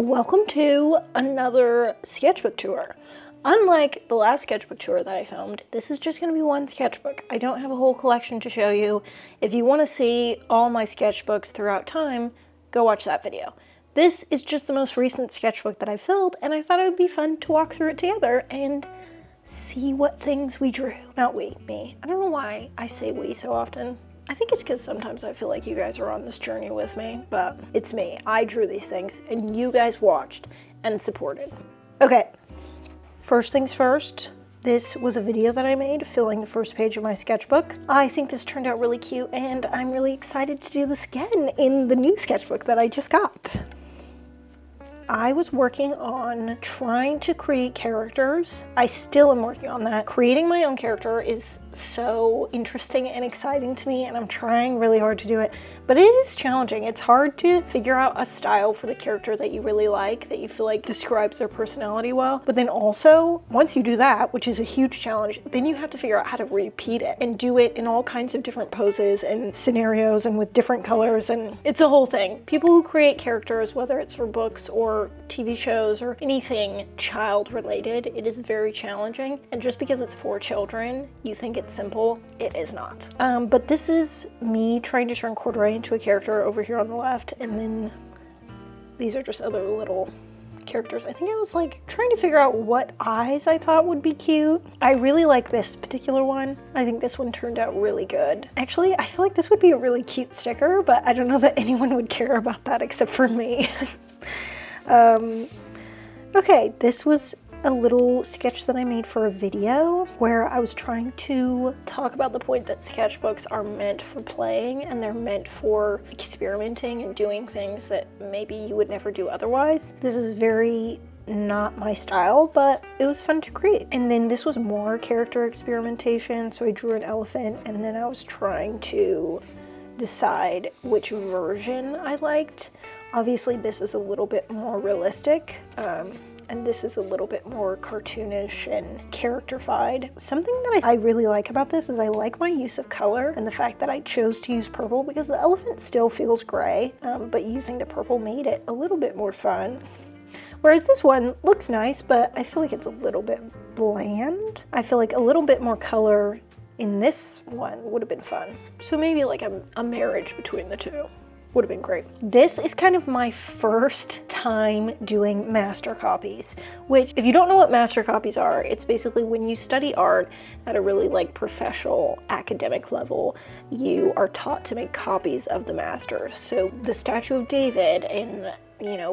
Welcome to another sketchbook tour. Unlike the last sketchbook tour that I filmed, this is just going to be one sketchbook. I don't have a whole collection to show you. If you want to see all my sketchbooks throughout time, go watch that video. This is just the most recent sketchbook that I filled, and I thought it would be fun to walk through it together and see what things we drew. Not we, me. I don't know why I say we so often. I think it's because sometimes I feel like you guys are on this journey with me, but it's me. I drew these things and you guys watched and supported. Okay, first things first, this was a video that I made filling the first page of my sketchbook. I think this turned out really cute and I'm really excited to do this again in the new sketchbook that I just got. I was working on trying to create characters. I still am working on that. Creating my own character is so interesting and exciting to me, and I'm trying really hard to do it, but it is challenging. It's hard to figure out a style for the character that you really like, that you feel like describes their personality well. But then also, once you do that, which is a huge challenge, then you have to figure out how to repeat it and do it in all kinds of different poses and scenarios and with different colors, and it's a whole thing. People who create characters, whether it's for books or TV shows or anything child related, it is very challenging. And just because it's for children, you think it's simple, it is not. But this is me trying to turn corduroy into a character over here on the left, and then these are just other little characters. I think I was like trying to figure out what eyes I thought would be cute. I really like this particular one. I think this one turned out really good. Actually, I feel like this would be a really cute sticker, but I don't know that anyone would care about that except for me. Okay, this was a little sketch that I made for a video where I was trying to talk about the point that sketchbooks are meant for playing and they're meant for experimenting and doing things that maybe you would never do otherwise. This is very not my style, but it was fun to create. And then this was more character experimentation, so I drew an elephant and then I was trying to decide which version I liked. Obviously this is a little bit more realistic, and this is a little bit more cartoonish and characterified. Something that I really like about this is I like my use of color and the fact that I chose to use purple because the elephant still feels gray, but using the purple made it a little bit more fun. Whereas this one looks nice, but I feel like it's a little bit bland. I feel like a little bit more color in this one would have been fun. So maybe like a marriage between the two would have been great. This is kind of my first time doing master copies, which if you don't know what master copies are, it's basically when you study art at a really like professional academic level, you are taught to make copies of the masters. So the Statue of David and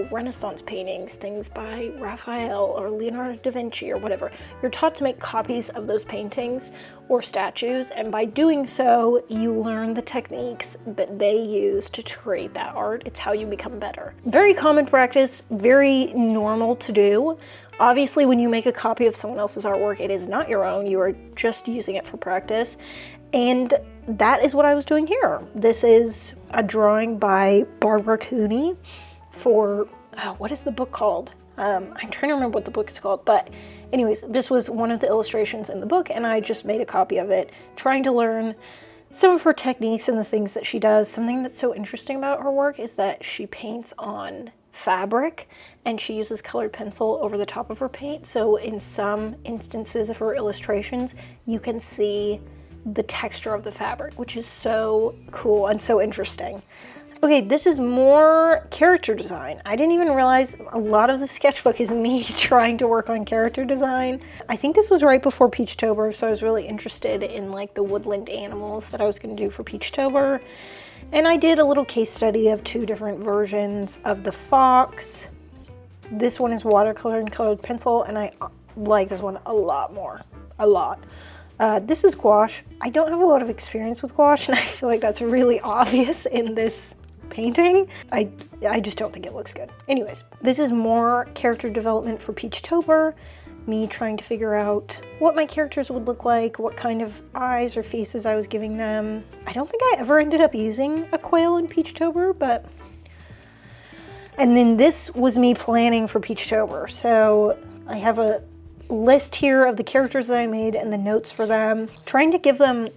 Renaissance paintings, things by Raphael or Leonardo da Vinci or whatever. You're taught to make copies of those paintings or statues, and by doing so, you learn the techniques that they use to create that art. It's how you become better. Very common practice, very normal to do. Obviously, when you make a copy of someone else's artwork, it is not your own. You are just using it for practice. And that is what I was doing here. This is a drawing by Barbara Cooney for, what is the book called? I'm trying to remember what the book is called, but anyways, this was one of the illustrations in the book and I just made a copy of it, trying to learn some of her techniques and the things that she does. Something that's so interesting about her work is that she paints on fabric and she uses colored pencil over the top of her paint. So in some instances of her illustrations, you can see the texture of the fabric, which is so cool and so interesting. Okay, this is more character design. I didn't even realize a lot of the sketchbook is me trying to work on character design. I think this was right before Peachtober, so I was really interested in like the woodland animals that I was gonna do for Peachtober. And I did a little case study of two different versions of the fox. This one is watercolor and colored pencil, and I like this one a lot more, a lot. This is gouache. I don't have a lot of experience with gouache, and I feel like that's really obvious in this painting. I just don't think it looks good. Anyways, this is more character development for Peachtober, me trying to figure out what my characters would look like, what kind of eyes or faces I was giving them. I don't think I ever ended up using a quail in Peachtober, but... And then this was me planning for Peachtober. So I have a list here of the characters that I made and the notes for them, trying to give them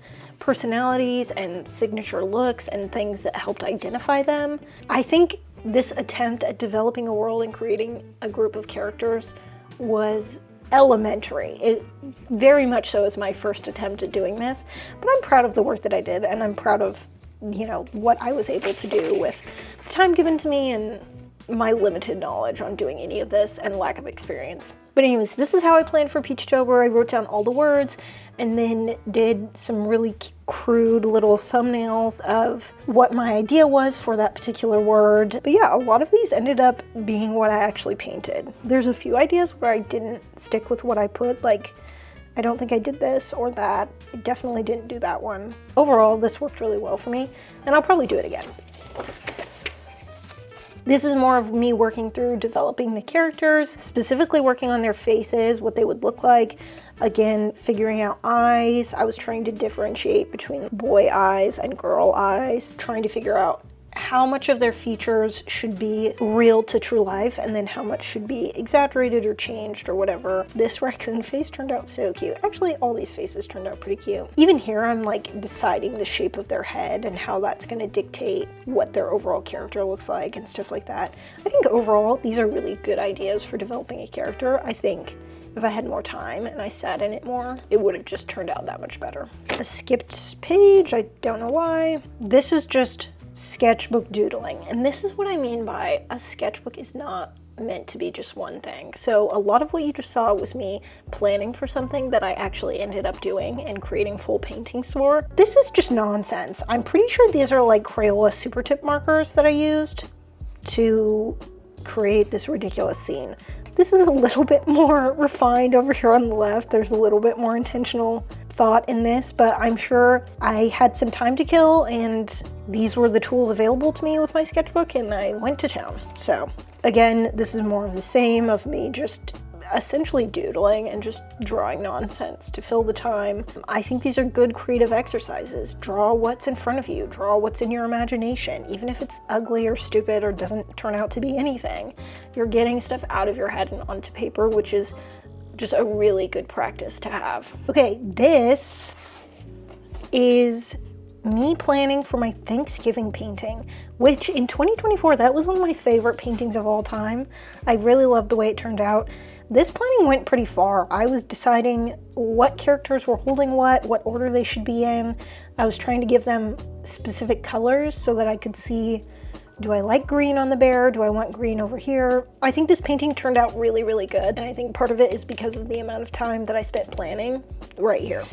personalities and signature looks and things that helped identify them. I think this attempt at developing a world and creating a group of characters was elementary. It very much so is my first attempt at doing this, but I'm proud of the work that I did, and I'm proud of, you know, what I was able to do with the time given to me and my limited knowledge on doing any of this and lack of experience. But anyways, this is how I planned for Peachtober. I wrote down all the words and then did some really crude little thumbnails of what my idea was for that particular word. But yeah, a lot of these ended up being what I actually painted. There's a few ideas where I didn't stick with what I put, like I don't think I did this or that. I definitely didn't do that one. Overall, this worked really well for me, and I'll probably do it again. This is more of me working through developing the characters, specifically working on their faces, what they would look like. Again, figuring out eyes. I was trying to differentiate between boy eyes and girl eyes, trying to figure out how much of their features should be real to true life and then how much should be exaggerated or changed or whatever. This raccoon face turned out so cute. Actually, all these faces turned out pretty cute. Even here, I'm like deciding the shape of their head and how that's going to dictate what their overall character looks like and stuff like that. I think overall, these are really good ideas for developing a character. I think if I had more time and I sat in it more, it would have just turned out that much better. A skipped page, I don't know why. This is just sketchbook doodling, and this is what I mean by a sketchbook is not meant to be just one thing. So a lot of what you just saw was me planning for something that I actually ended up doing and creating full paintings for. This is just nonsense. I'm pretty sure these are like Crayola super tip markers that I used to create this ridiculous scene. This is a little bit more refined over here on the left. There's a little bit more intentional thought in this, but I'm sure I had some time to kill and these were the tools available to me with my sketchbook and I went to town. So again, this is more of the same of me just essentially doodling and just drawing nonsense to fill the time. I think these are good creative exercises. Draw what's in front of you, draw what's in your imagination, even if it's ugly or stupid or doesn't turn out to be anything. You're getting stuff out of your head and onto paper, which is just a really good practice to have. Okay, this is me planning for my Thanksgiving painting, which in 2024, that was one of my favorite paintings of all time. I really loved the way it turned out. This planning went pretty far. I was deciding what characters were holding what order they should be in. I was trying to give them specific colors so that I could see, do I like green on the bear? Do I want green over here? I think this painting turned out really, really good. And I think part of it is because of the amount of time that I spent planning right here.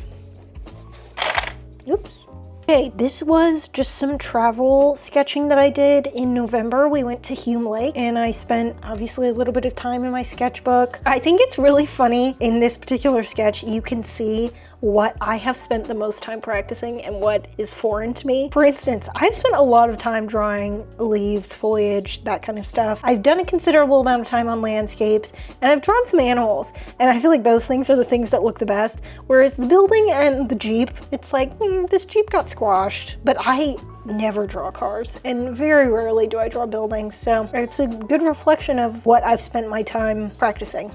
Oops. Okay, this was just some travel sketching that I did in November. We went to Hume Lake and I spent obviously a little bit of time in my sketchbook. I think it's really funny in this particular sketch, you can see what I have spent the most time practicing and what is foreign to me. For instance, I've spent a lot of time drawing leaves, foliage, that kind of stuff. I've done a considerable amount of time on landscapes and I've drawn some animals, and I feel like those things are the things that look the best. Whereas the building and the Jeep, it's like, this Jeep got squashed. But I never draw cars and very rarely do I draw buildings. So it's a good reflection of what I've spent my time practicing.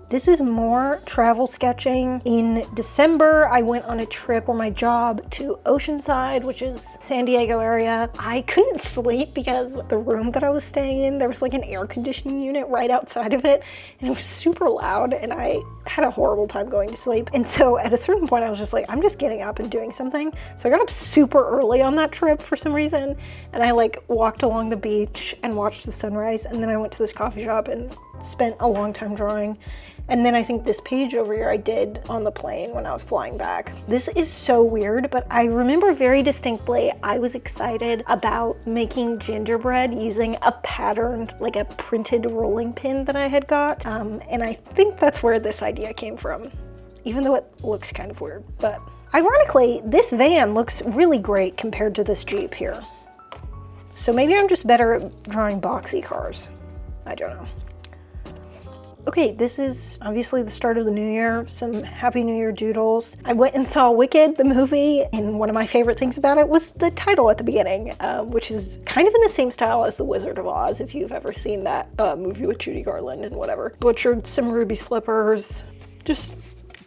This is more travel sketching. In December, I went on a trip or my job to Oceanside, which is San Diego area. I couldn't sleep because the room that I was staying in, there was like an air conditioning unit right outside of it, and it was super loud, and I had a horrible time going to sleep. And so at a certain point, I was just like, I'm just getting up and doing something. So I got up super early on that trip for some reason, and I like walked along the beach and watched the sunrise, and then I went to this coffee shop and spent a long time drawing. And then I think this page over here I did on the plane when I was flying back. This is so weird, but I remember very distinctly I was excited about making gingerbread using a patterned, like a printed rolling pin that I had got. And I think that's where this idea came from, even though it looks kind of weird. But ironically, this van looks really great compared to this Jeep here. So maybe I'm just better at drawing boxy cars. I don't know. Okay, this is obviously the start of the new year, some Happy New Year doodles. I went and saw Wicked, the movie, and one of my favorite things about it was the title at the beginning, which is kind of in the same style as The Wizard of Oz, if you've ever seen that movie with Judy Garland and whatever. Butchered some ruby slippers, just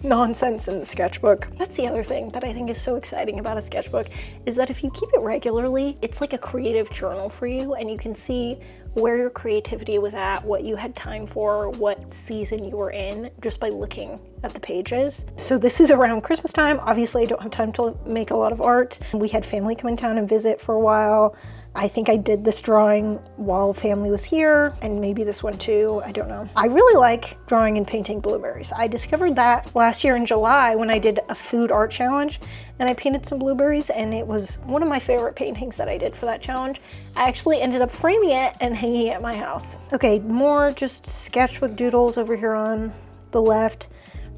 nonsense in the sketchbook. That's the other thing that I think is so exciting about a sketchbook, is that if you keep it regularly, it's like a creative journal for you, and you can see where your creativity was at, what you had time for, what season you were in, just by looking at the pages. So this is around Christmas time. Obviously I don't have time to make a lot of art. We had family come in town and visit for a while. I think I did this drawing while family was here, and maybe this one too, I don't know. I really like drawing and painting blueberries. I discovered that last year in July when I did a food art challenge, and I painted some blueberries, and it was one of my favorite paintings that I did for that challenge. I actually ended up framing it and hanging it at my house. Okay, more just sketchbook doodles over here on the left.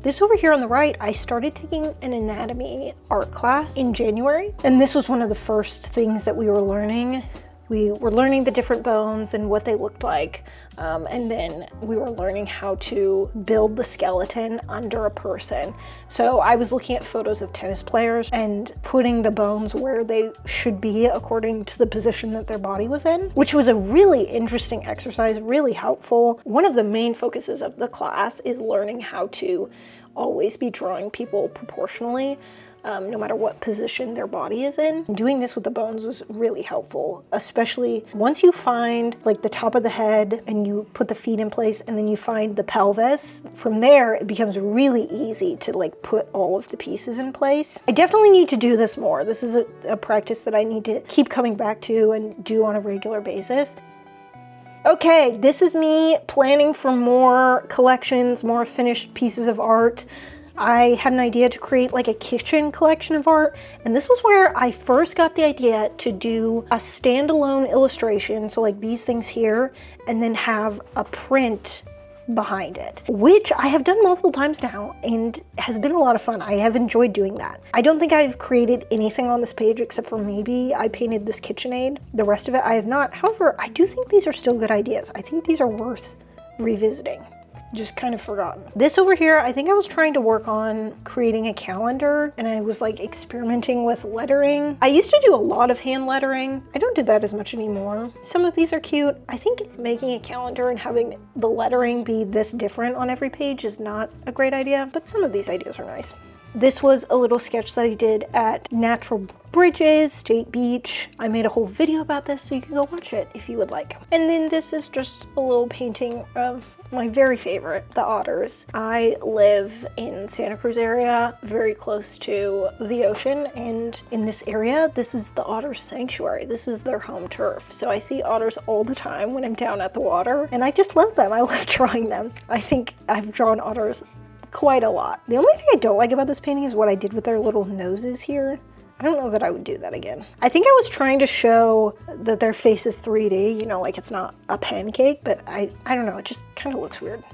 This over here on the right, I started taking an anatomy art class in January, and this was one of the first things that we were learning. We were learning the different bones and what they looked like, and then we were learning how to build the skeleton under a person. So I was looking at photos of tennis players and putting the bones where they should be according to the position that their body was in, which was a really interesting exercise, really helpful. One of the main focuses of the class is learning how to always be drawing people proportionally, no matter what position their body is in. Doing this with the bones was really helpful, especially once you find like the top of the head and you put the feet in place and then you find the pelvis. From there, it becomes really easy to like put all of the pieces in place. I definitely need to do this more. This is a practice that I need to keep coming back to and do on a regular basis. Okay, this is me planning for more collections, more finished pieces of art. I had an idea to create like a kitchen collection of art, and this was where I first got the idea to do a standalone illustration, so like these things here, and then have a print behind it, which I have done multiple times now and has been a lot of fun. I have enjoyed doing that. I don't think I've created anything on this page except for maybe I painted this KitchenAid. The rest of it I have not. However, I do think these are still good ideas. I think these are worth revisiting. Just kind of forgotten. This over here, I think I was trying to work on creating a calendar, and I was like experimenting with lettering. I used to do a lot of hand lettering. I don't do that as much anymore. Some of these are cute. I think making a calendar and having the lettering be this different on every page is not a great idea, but some of these ideas are nice. This was a little sketch that I did at Natural Bridges State Beach. I made a whole video about this, so you can go watch it if you would like. And then this is just a little painting of my very favorite, the otters. I live in Santa Cruz area, very close to the ocean, and in this area, this is the otter sanctuary. This is their home turf. So I see otters all the time when I'm down at the water, and I just love them. I love drawing them. I think I've drawn otters quite a lot. The only thing I don't like about this painting is what I did with their little noses here. I don't know that I would do that again. I think I was trying to show that their face is 3D, you know, like it's not a pancake, but I don't know, it just kind of looks weird.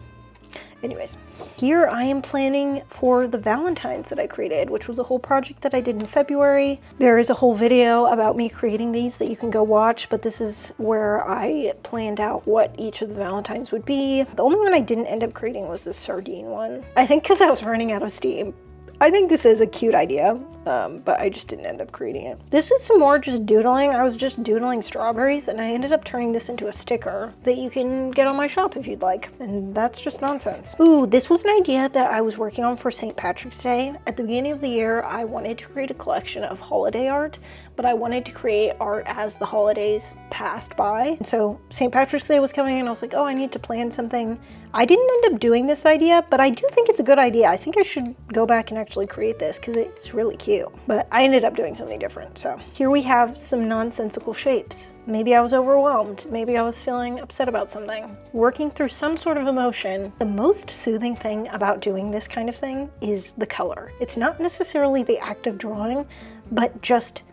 Anyways, here I am planning for the Valentines that I created, which was a whole project that I did in February. There is a whole video about me creating these that you can go watch, but this is where I planned out what each of the Valentines would be. The only one I didn't end up creating was the sardine one. I think because I was running out of steam. I think this is a cute idea, but I just didn't end up creating it. This is some more just doodling. I was just doodling strawberries, and I ended up turning this into a sticker that you can get on my shop if you'd like, and that's just nonsense. Ooh, this was an idea that I was working on for St. Patrick's Day. At the beginning of the year, I wanted to create a collection of holiday art, but I wanted to create art as the holidays passed by. And so St. Patrick's Day was coming, and I was like, oh, I need to plan something. I didn't end up doing this idea, but I do think it's a good idea. I think I should go back and actually create this because it's really cute. But I ended up doing something different. So here we have some nonsensical shapes. Maybe I was overwhelmed. Maybe I was feeling upset about something. Working through some sort of emotion. The most soothing thing about doing this kind of thing is the color. It's not necessarily the act of drawing, but just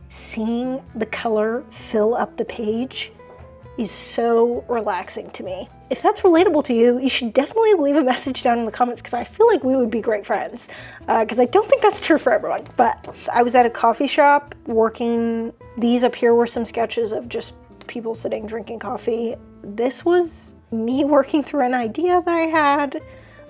seeing the color fill up the page is so relaxing to me. If that's relatable to you, you should definitely leave a message down in the comments because I feel like we would be great friends. Because I don't think that's true for everyone. But I was at a coffee shop working. These up here were some sketches of just people sitting drinking coffee. This was me working through an idea that I had.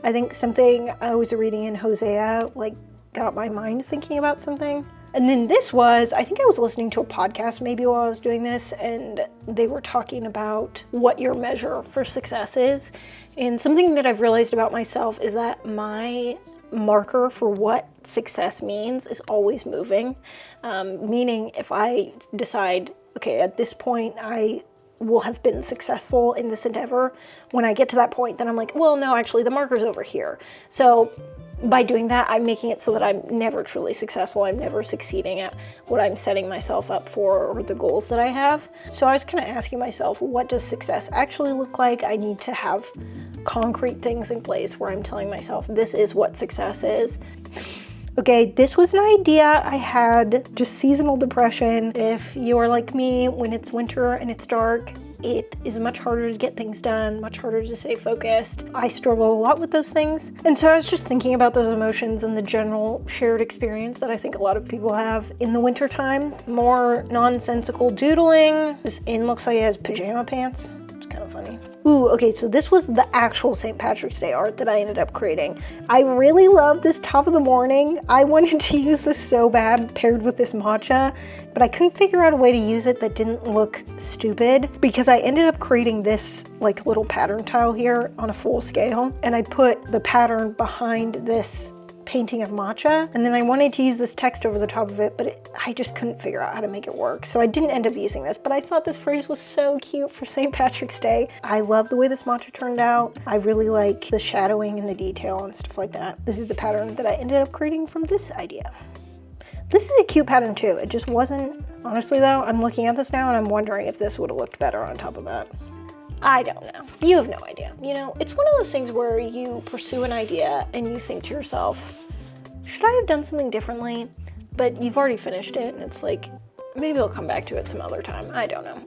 I think something I was reading in Hosea like got my mind thinking about something. And then this was, I think I was listening to a podcast maybe while I was doing this, and they were talking about what your measure for success is. And something that I've realized about myself is that my marker for what success means is always moving. Meaning if I decide, okay, at this point I will have been successful in this endeavor, when I get to that point, then I'm like, well, no, actually the marker's over here. So by doing that, I'm making it so that I'm never truly successful. I'm never succeeding at what I'm setting myself up for or the goals that I have. So I was kind of asking myself, what does success actually look like? I need to have concrete things in place where I'm telling myself, this is what success is. Okay, this was an idea I had, just seasonal depression. If you're like me, when it's winter and it's dark, it is much harder to get things done, much harder to stay focused. I struggle a lot with those things. And so I was just thinking about those emotions and the general shared experience that I think a lot of people have in the winter time. More nonsensical doodling. This inn looks like it has pajama pants. It's kind of funny. Ooh, okay, so this was the actual St. Patrick's Day art that I ended up creating. I really love this top of the morning. I wanted to use this so bad paired with this matcha, but I couldn't figure out a way to use it that didn't look stupid, because I ended up creating this like little pattern tile here on a full scale, and I put the pattern behind this painting of matcha, and then I wanted to use this text over the top of it, but I just couldn't figure out how to make it work. So I didn't end up using this, but I thought this phrase was so cute for St. Patrick's Day. I love the way this matcha turned out. I really like the shadowing and the detail and stuff like that. This is the pattern that I ended up creating from this idea. This is a cute pattern too. It just wasn't, honestly though, I'm looking at this now and I'm wondering if this would have looked better on top of that. I don't know. You have no idea. You know, it's one of those things where you pursue an idea and you think to yourself, should I have done something differently? But you've already finished it and it's like, maybe I'll come back to it some other time. I don't know.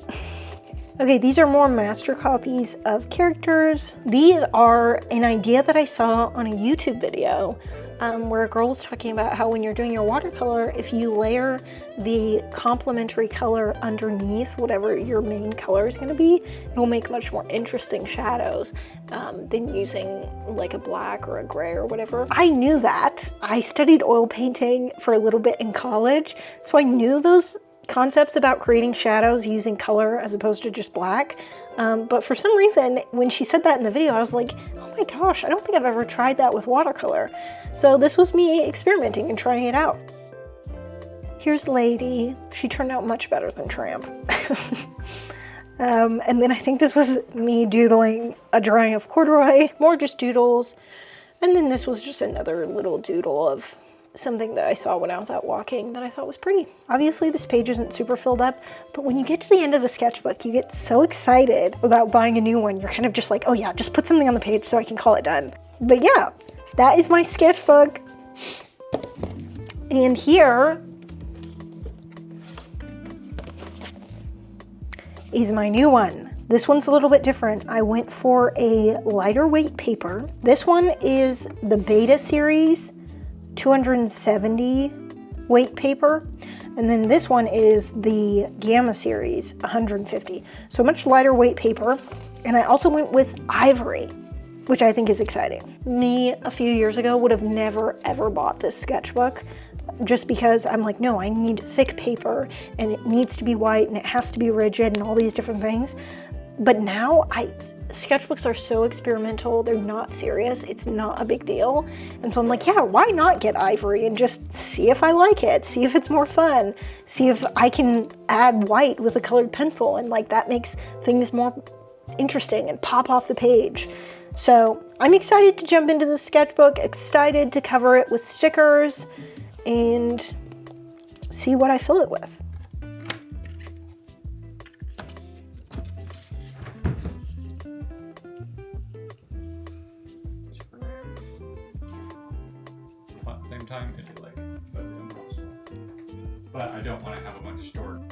Okay, these are more master copies of characters. These are an idea that I saw on a YouTube video where a girl was talking about how when you're doing your watercolor, if you layer the complementary color underneath whatever your main color is going to be, it will make much more interesting shadows than using like a black or a gray or whatever. I knew that. I studied oil painting for a little bit in college, so I knew those concepts about creating shadows using color as opposed to just black. But for some reason, when she said that in the video, I was like, oh my gosh, I don't think I've ever tried that with watercolor. So this was me experimenting and trying it out. Here's Lady. She turned out much better than Tramp. And then I think this was me doodling a drawing of corduroy, more just doodles. And then this was just another little doodle of something that I saw when I was out walking that I thought was pretty. Obviously this page isn't super filled up, but when you get to the end of the sketchbook, you get so excited about buying a new one. You're kind of just like, oh yeah, just put something on the page so I can call it done. But yeah, that is my sketchbook. And here is my new one. This one's a little bit different. I went for a lighter weight paper. This one is the Beta series 270 weight paper, and then this one is the Gamma series 150, so much lighter weight paper. And I also went with ivory, which I think is exciting. Me a few years ago would have never ever bought this sketchbook, just because I'm like, no, I need thick paper and it needs to be white and it has to be rigid and all these different things. But now sketchbooks are so experimental, they're not serious, it's not a big deal. And so I'm like, yeah, why not get ivory and just see if I like it, see if it's more fun, see if I can add white with a colored pencil, and like that makes things more interesting and pop off the page. So I'm excited to jump into the sketchbook, excited to cover it with stickers and see what I fill it with. Same time, it'd be like impossible. But I don't want to have a bunch stored.